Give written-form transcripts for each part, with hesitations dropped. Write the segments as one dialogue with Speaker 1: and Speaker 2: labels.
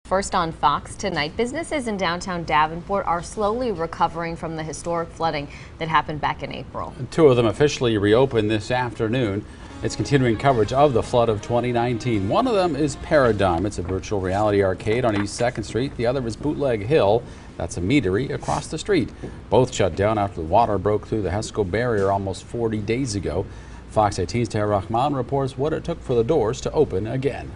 Speaker 1: First on Fox tonight, businesses in downtown Davenport are slowly recovering from the historic flooding that happened back in April.
Speaker 2: Two of them officially reopened this afternoon. It's continuing coverage of the flood of 2019. One of them is Paradigm. It's a virtual reality arcade on East 2nd Street. The other is Bootleg Hill. That's a meadery across the street. Both shut down after the water broke through the HESCO barrier almost 40 days ago. Fox 18's Tahir Rahman reports what it took for the doors to open again.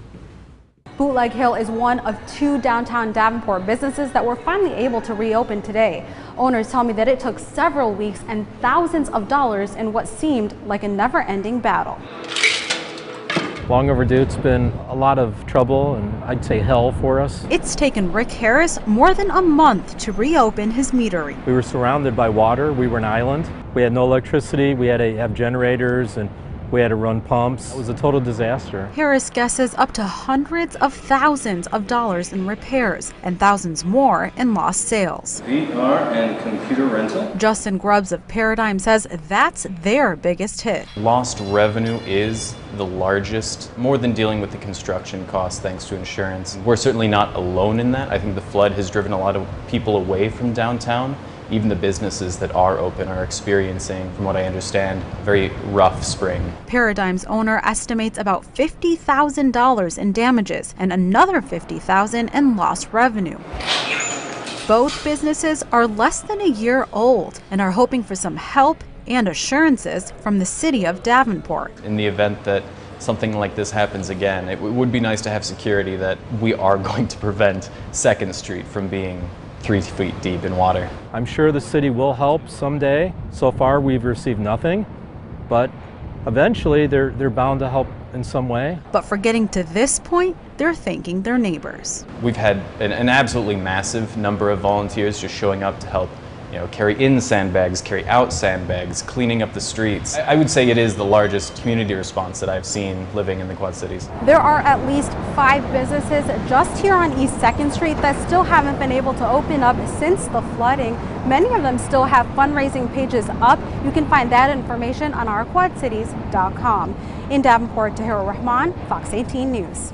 Speaker 3: Bootleg Hill is one of two downtown Davenport businesses that were finally able to reopen today. Owners tell me that it took several weeks and thousands of dollars in what seemed like a never-ending battle.
Speaker 4: Long overdue. It's been a lot of trouble and I'd say hell for us.
Speaker 5: It's taken Rick Harris more than a month to reopen his meadery.
Speaker 4: We were surrounded by water. We were an island. We had no electricity. We had to have generators and we had to run pumps. It was a total disaster.
Speaker 5: Harris guesses up to hundreds of thousands of dollars in repairs and thousands more in lost sales.
Speaker 6: VR and computer rental.
Speaker 5: Justin Grubbs of Paradigm says that's their biggest hit.
Speaker 7: Lost revenue is the largest, more than dealing with the construction costs thanks to insurance. We're certainly not alone in that. I think the flood has driven a lot of people away from downtown. Even the businesses that are open are experiencing, from what I understand, a very rough spring.
Speaker 5: Paradigm's owner estimates about $50,000 in damages and another $50,000 in lost revenue. Both businesses are less than a year old and are hoping for some help and assurances from the city of Davenport.
Speaker 7: In the event that something like this happens again, it would be nice to have security that we are going to prevent 2nd Street from being 3 feet deep in water.
Speaker 4: I'm sure the city will help someday. So far we've received nothing, but eventually they're bound to help in some way.
Speaker 5: But for getting to this point, they're thanking their neighbors.
Speaker 7: We've had an absolutely massive number of volunteers just showing up to help, carry in sandbags, carry out sandbags, cleaning up the streets. I would say it is the largest community response that I've seen living in the Quad Cities.
Speaker 3: There are at least 5 businesses just here on East 2nd Street that still haven't been able to open up since the flooding. Many of them still have fundraising pages up. You can find that information on our quadcities.com. In Davenport, Tahir Rahman, Fox 18 News.